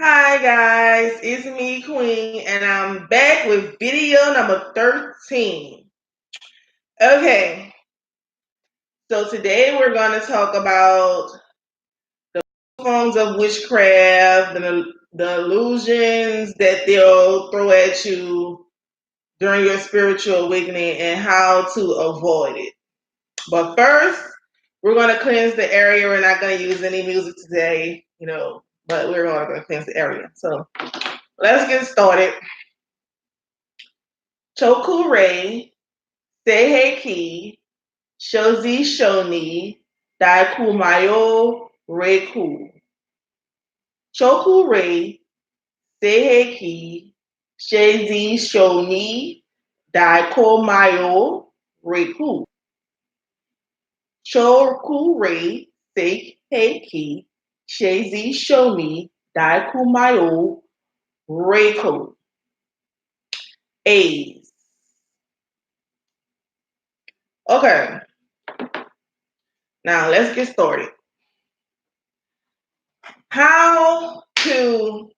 Hi guys, it's me Queen and I'm back with video number 13. Okay, so today we're going to talk about the forms of witchcraft, the illusions that they'll throw at you during your spiritual awakening and how to avoid it. But first, we're going to cleanse the area. We're not going to use any music today, but we're going to cleanse the area. So let's get started. Chokure, Seiheki, Shozi Shoni, Daikumayo Reku. Chokure, Seiheki, Shozi Shoni, Daikumayo Reku. Chokure, Seiheki, Shozi Shoni, Daikumayo Reku. A's. Okay, now let's get started. How to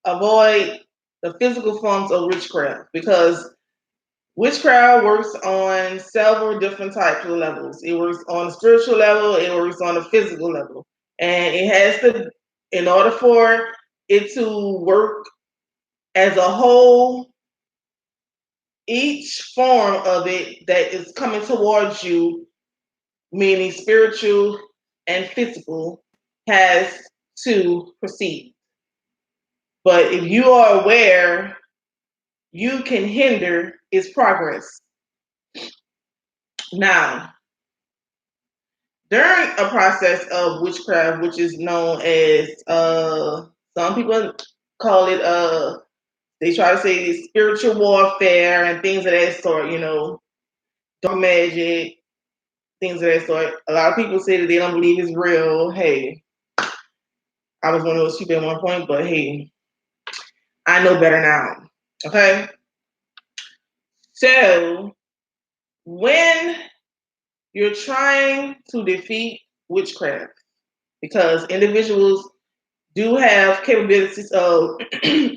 avoid the physical forms of witchcraft, because witchcraft works on several different types of levels. It works on the spiritual level, it works on the physical level. And it has to, in order for it to work as a whole, each form of it that is coming towards you, meaning spiritual and physical, has to proceed. But if you are aware, you can hinder its progress. Now, during a process of witchcraft, which is known as, some people call it, they try to say spiritual warfare and things of that sort, dark magic, things of that sort. A lot of people say that they don't believe it's real. Hey, I was one of those people at one point, but hey, I know better now. Okay? So, when you're trying to defeat witchcraft, because individuals do have capabilities of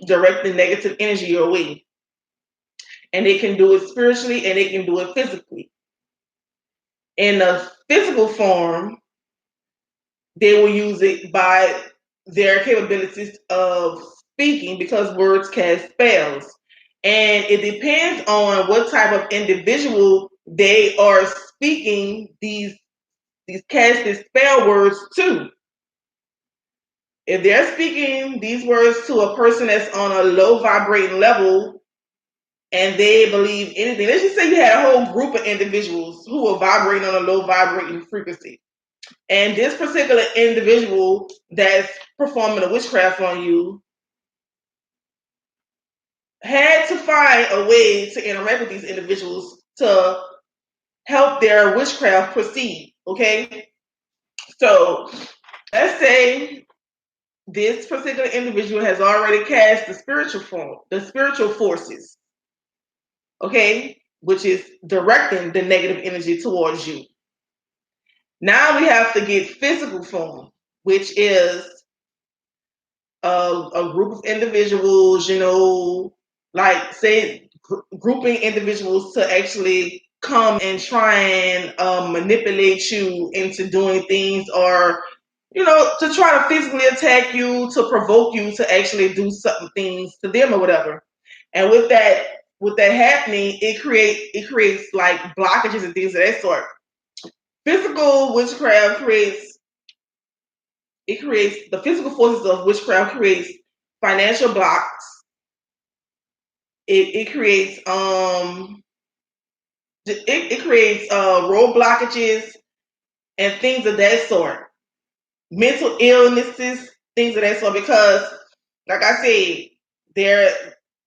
directing negative energy your way. And they can do it spiritually and they can do it physically. In the physical form, they will use it by their capabilities of speaking, because words cast spells. And it depends on what type of individual they are speaking these casted spell words to. If they're speaking these words to a person that's on a low vibrating level and they believe anything, let's just say you had a whole group of individuals who are vibrating on a low vibrating frequency. And this particular individual that's performing a witchcraft on you had to find a way to interact with these individuals to help their witchcraft proceed. Okay? So let's say this particular individual has already cast the spiritual form, the spiritual forces, okay, which is directing the negative energy towards you. Now we have to get physical form, which is a group of individuals, like say grouping individuals to actually come and try and manipulate you into doing things, or to try to physically attack you, to provoke you to actually do certain things to them or whatever. And with that happening, it creates like blockages and things of that sort. Physical witchcraft creates the physical forces of witchcraft creates financial blocks. It creates road blockages and things of that sort. Mental illnesses, things of that sort, because like I said,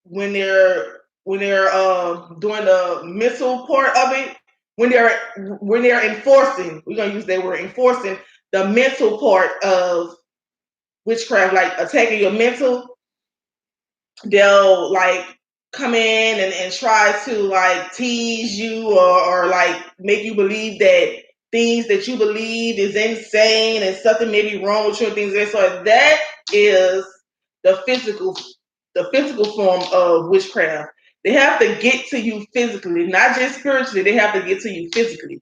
when they're doing the mental part of it, when they're enforcing, we're gonna use that word, enforcing the mental part of witchcraft, like attacking your mental, they'll like come in and try to like tease you, or like make you believe that things that you believe is insane and something may be wrong with you and things like that. So that is the physical form of witchcraft. They have to get to you physically, not just spiritually. They have to get to you physically.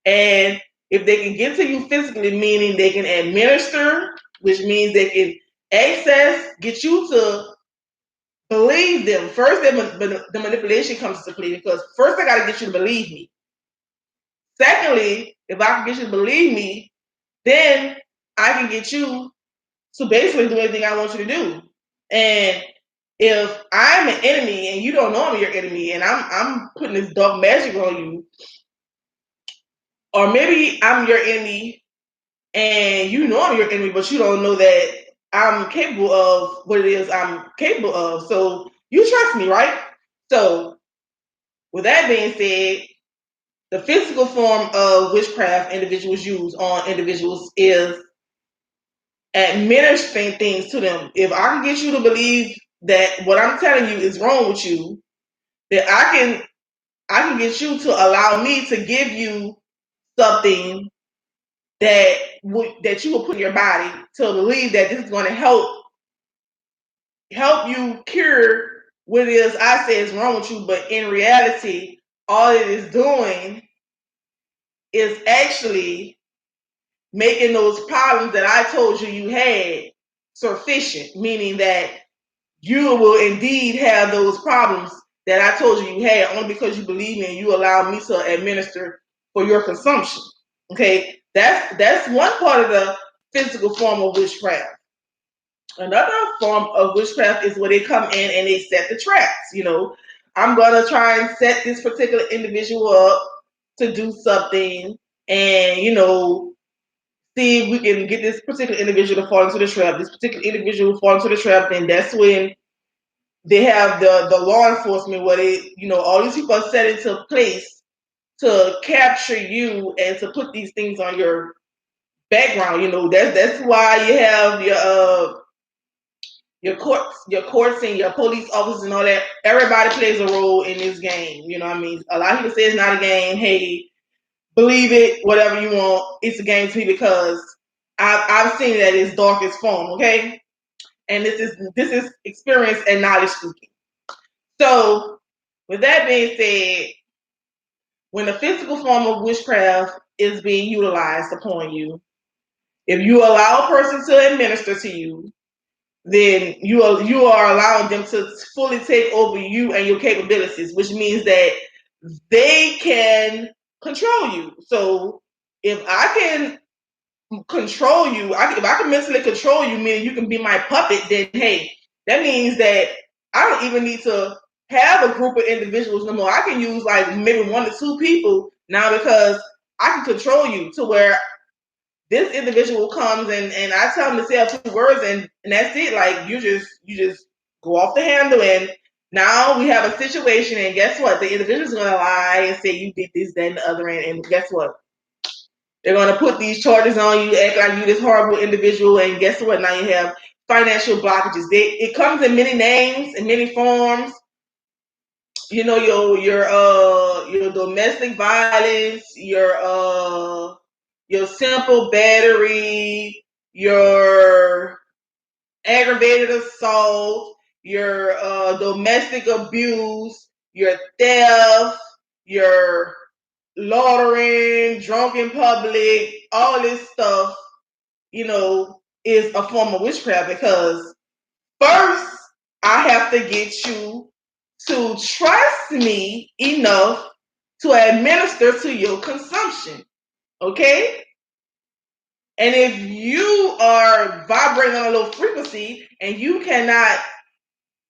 And if they can get to you physically, meaning they can administer, which means they can get you to believe them. First, the manipulation comes to play because first I got to get you to believe me. Secondly, if I can get you to believe me, then I can get you to basically do anything I want you to do. And if I'm an enemy and you don't know I'm your enemy and I'm putting this dark magic on you, or maybe I'm your enemy and you know I'm your enemy, but you don't know that I'm capable of what it is I'm capable of. So you trust me, right? So with that being said, the physical form of witchcraft individuals use on individuals is administering things to them. If I can get you to believe that what I'm telling you is wrong with you, then I can get you to allow me to give you something that you will put in your body to believe that this is going to help you cure what it is I say is wrong with you. But in reality, all it is doing is actually making those problems that I told you had sufficient, meaning that you will indeed have those problems that I told you had only because you believe me and you allow me to administer for your consumption. Okay, that's one part of the physical form of witchcraft. Another form of witchcraft is where they come in and they set the traps. I'm gonna try and set this particular individual up to do something, and see if we can get this particular individual to fall into the trap. This particular individual fall into the trap, then that's when they have the law enforcement where all these people are set into place to capture you and to put these things on your background. That's why you have your courts and your police officers and all that. Everybody plays a role in this game. You know what I mean? A lot of people say it's not a game. Hey, believe it, whatever you want. It's a game to me because I've seen it at its darkest form. Okay, and this is experience and knowledge speaking. So, with that being said, when the physical form of witchcraft is being utilized upon you, if you allow a person to administer to you, then you are allowing them to fully take over you and your capabilities, which means that they can control you. So if I can control you, if I can mentally control you, meaning you can be my puppet, then hey, that means that I don't even need to have a group of individuals no more. I can use like maybe 1 to 2 people now because I can control you to where this individual comes and I tell them to say a few words and that's it. Like you just go off the handle and now we have a situation and guess what? The individual's gonna lie and say you did this, that, and the other and guess what? They're gonna put these charges on you, act like you this horrible individual, and guess what? Now you have financial blockages. It comes in many names, in many forms. Your domestic violence, your simple battery, your aggravated assault, your domestic abuse, your theft, your loitering, drunk in public, all this stuff, is a form of witchcraft because first I have to get you to trust me enough to administer to your consumption. Okay? And if you are vibrating on a low frequency and you cannot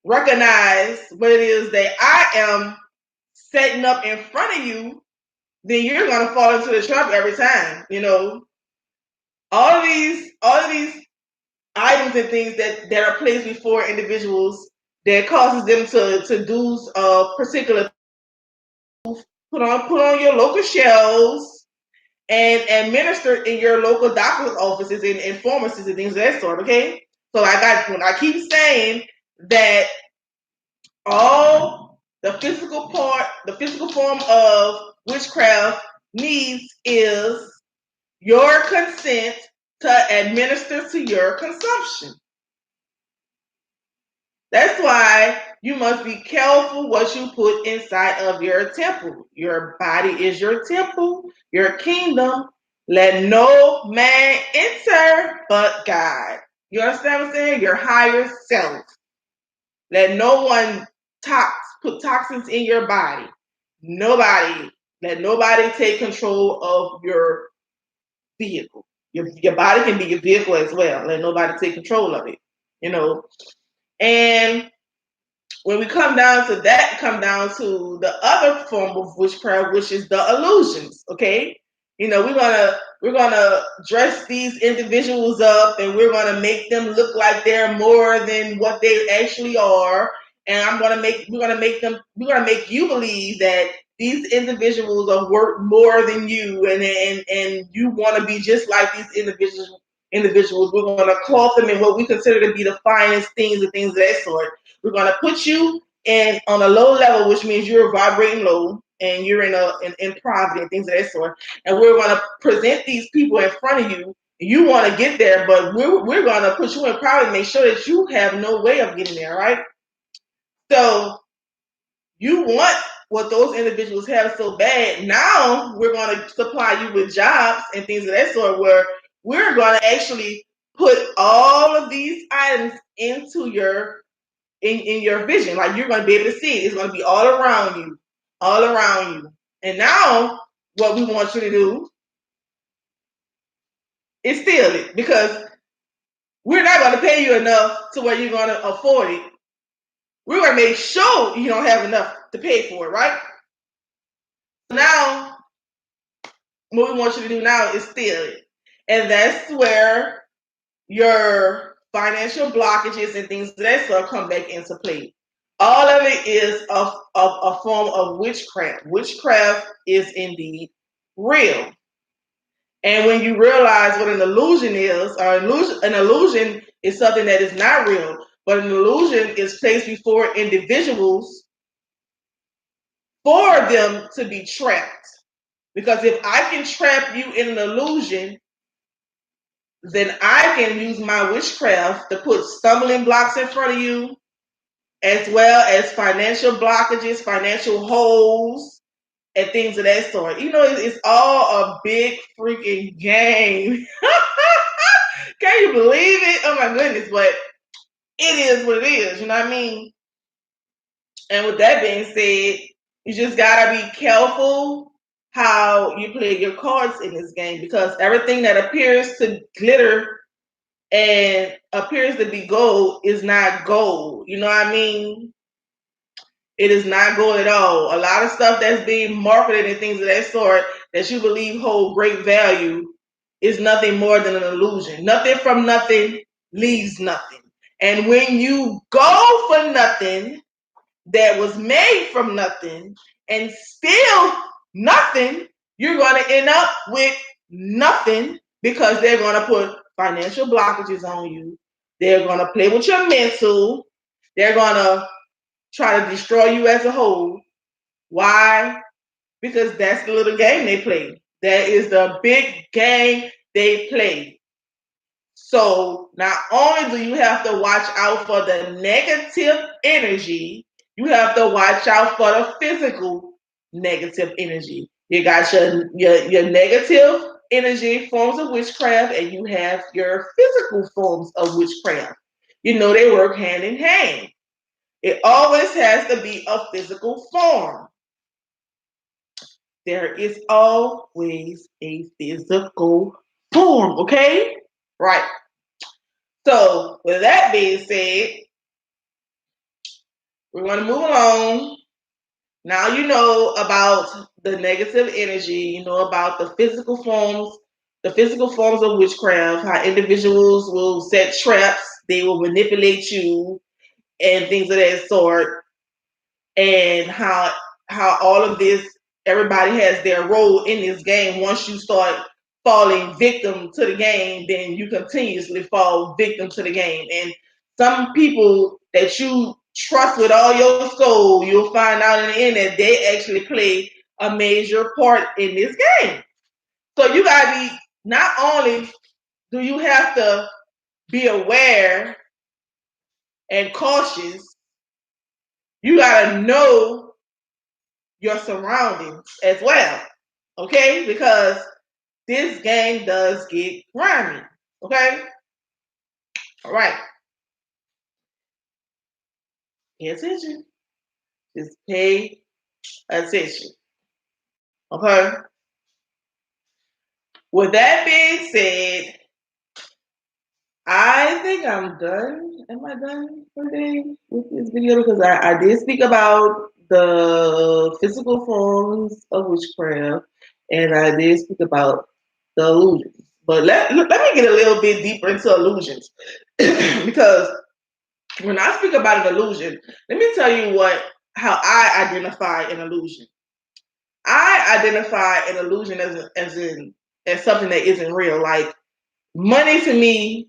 recognize what it is that I am setting up in front of you, then you're gonna fall into the trap every time. All of these items and things that are placed before individuals that causes them to do particular put on your local shelves and administer in your local doctor's offices and pharmacies and things of that sort. Okay, so when I keep saying that all the physical form of witchcraft needs is your consent to administer to your consumption. That's why you must be careful what you put inside of your temple. Your body is your temple, your kingdom. Let no man enter but God. You understand what I'm saying? Your higher self. Let no one put toxins in your body. Nobody. Let nobody take control of your vehicle. Your body can be your vehicle as well. Let nobody take control of it. You know. And when we come down to that, come down to the other form of witchcraft, which is the illusions. Okay, we're gonna dress these individuals up, and we're gonna make them look like they're more than what they actually are. And we're gonna make you believe that these individuals are worth more than you, and you want to be just like these individuals. We're gonna cloth them in what we consider to be the finest things and things of that sort. We're gonna put you in on a low level, which means you're vibrating low and you're in poverty and things of that sort. And we're gonna present these people in front of you. You want to get there, but we're gonna put you in poverty and make sure that you have no way of getting there, right? So you want what those individuals have so bad. Now we're gonna supply you with jobs and things of that sort, where we're gonna actually put all of these items into your in your vision. Like, you're going to be able to see it. It's going to be all around you, all around you. And now what we want you to do is steal it, because we're not going to pay you enough to where you're going to afford it. We're going to make sure you don't have enough to pay for it, right? Now, what we want you to do now is steal it. And that's where your financial blockages and things of that sort come back into play. All of it is a form of witchcraft. Witchcraft is indeed real. And when you realize what an illusion is, or an illusion is something that is not real, but an illusion is placed before individuals for them to be trapped. Because if I can trap you in an illusion, then I can use my witchcraft to put stumbling blocks in front of you, as well as financial blockages, financial holes, and things of that sort. It's all a big freaking game. Can you believe it? Oh my goodness, but it is what it is, you know what I mean? And with that being said, you just gotta be careful how you play your cards in this game, because everything that appears to glitter and appears to be gold is not gold. You know what I mean? It is not gold at all. A lot of stuff that's being marketed and things of that sort that you believe hold great value is nothing more than an illusion. Nothing from nothing leaves nothing. And when you go for nothing that was made from nothing and still nothing, you're going to end up with nothing, because they're going to put financial blockages on you. They're going to play with your mental. They're going to try to destroy you as a whole. Why? Because that's the little game they play. That is the big game they play. So not only do you have to watch out for the negative energy, you have to watch out for the physical negative energy. You got your negative energy forms of witchcraft, and you have your physical forms of witchcraft. They work hand in hand. It always has to be a physical form. There is always a physical form, okay? Right. So, with that being said, we're going to move along. Now you know about the negative energy, you know about the physical forms of witchcraft, how individuals will set traps, they will manipulate you, and things of that sort, and how all of this, everybody has their role in this game. Once you start falling victim to the game, then you continuously fall victim to the game. And some people that you trust with all your soul, you'll find out in the end that they actually play a major part in this game. So you gotta be, not only do you have to be aware and cautious, you gotta know your surroundings as well. Okay? Because this game does get grimy. Okay? All right. Pay attention. Just pay attention. Okay? With that being said, I think I'm done. Am I done for today with this video? Because I did speak about the physical forms of witchcraft and I did speak about the illusions. But let me get a little bit deeper into illusions. Because when I speak about an illusion, let me tell you how I identify an illusion. I identify an illusion as something that isn't real. Like money to me,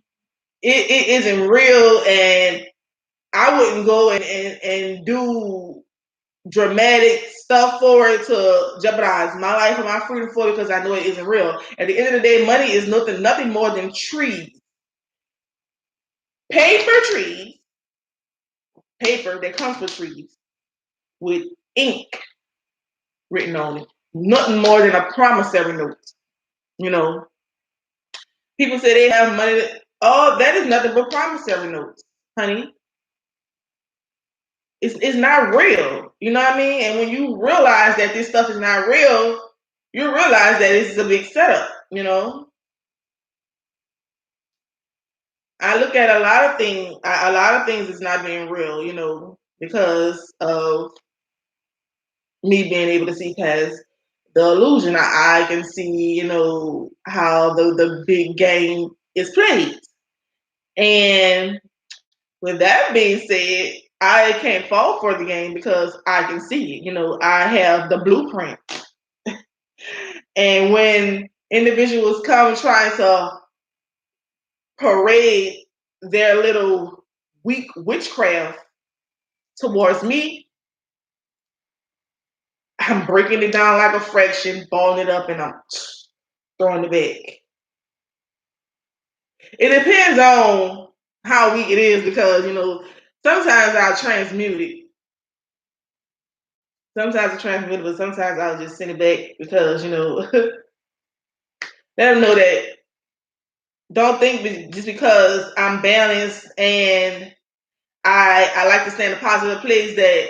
it isn't real, and I wouldn't go and do dramatic stuff for it to jeopardize my life and my freedom for it because I know it isn't real. At the end of the day, money is nothing more than trees. Paper trees, paper that comes from trees with ink written on it. Nothing more than a promissory note. You know, people say they have money. Oh, that is nothing but promissory notes, honey. It's not real. You know what I mean? And when you realize that this stuff is not real, you realize that this is a big setup, you know? I look at a lot of things, is not being real, you know, because of me being able to see past the illusion. I can see, you know, how the big game is played. And with that being said, I can't fall for the game because I can see it. You know, I have the blueprint. And when individuals come trying to parade their little weak witchcraft towards me, I'm breaking it down like a fraction, balling it up, and I'm throwing it back. It depends on how weak it is because, you know, sometimes I'll transmute it. Sometimes I transmute it, but sometimes I'll just send it back because, you know, let them know that don't think just because I'm balanced and I like to stay in a positive place that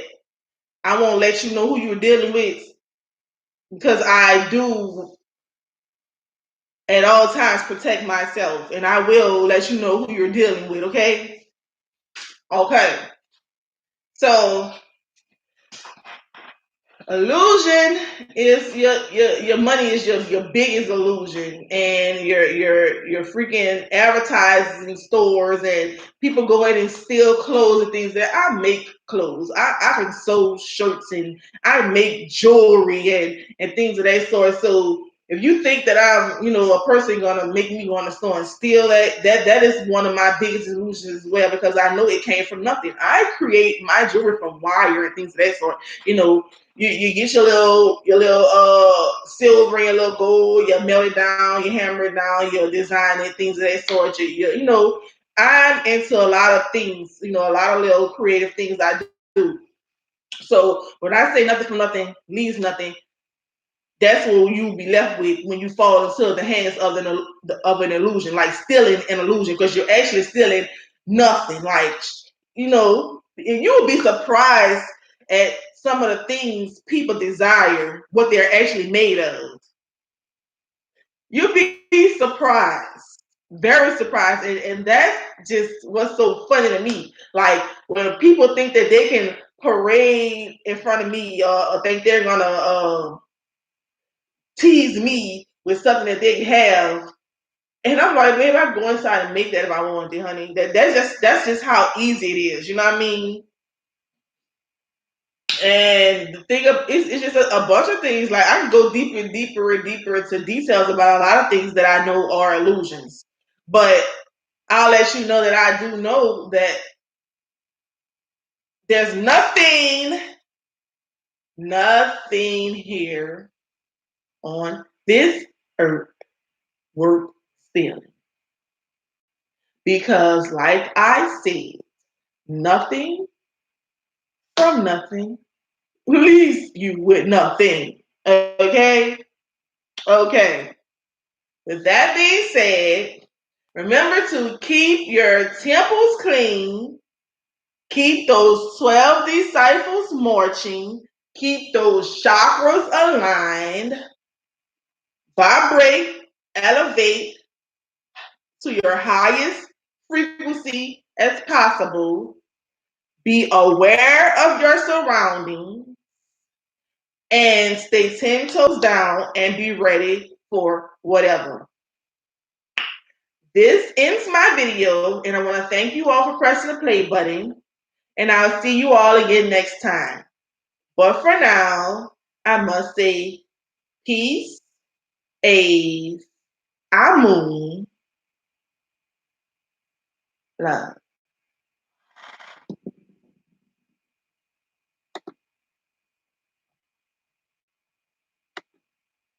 I won't let you know who you're dealing with because I do at all times protect myself and I will let you know who you're dealing with, okay? Okay. So illusion is your money is your biggest illusion, and your freaking advertising stores and people go in and steal clothes and things. That I make clothes, I can sew shirts and I make jewelry and things of that sort. So if you think that I'm, you know, a person gonna make me go in the store and steal that is one of my biggest illusions as well, because I know it came from nothing. I create my jewelry from wire and things of that sort. You know, you get your little silver and your little gold, you melt it down, you hammer it down, you design it, things of that sort. You know, I'm into a lot of things, you know, a lot of little creative things I do. So when I say nothing from nothing leaves nothing, that's what you'll be left with when you fall into the hands of an illusion, like stealing an illusion, because you're actually stealing nothing. Like, you know, and you'll be surprised at some of the things people desire, what they're actually made of. You'll be surprised, very surprised, and that's just what's so funny to me. Like when people think that they can parade in front of me, or think they're gonna tease me with something that they have. And I'm like, maybe I can go inside and make that if I want to, honey. That's just how easy it is. You know what I mean? And the thing of it's just a bunch of things. Like I can go deeper and deeper and deeper into details about a lot of things that I know are illusions. But I'll let you know that I do know that there's nothing here on this earth worth stealing. Because like I said, nothing from nothing leaves you with nothing. Okay? Okay. With that being said, remember to keep your temples clean, keep those 12 disciples marching, keep those chakras aligned, vibrate, elevate to your highest frequency as possible. Be aware of your surroundings and stay 10 toes down and be ready for whatever. This ends my video, and I want to thank you all for pressing the play button, and I'll see you all again next time. But for now, I must say peace, A's, Amun, love.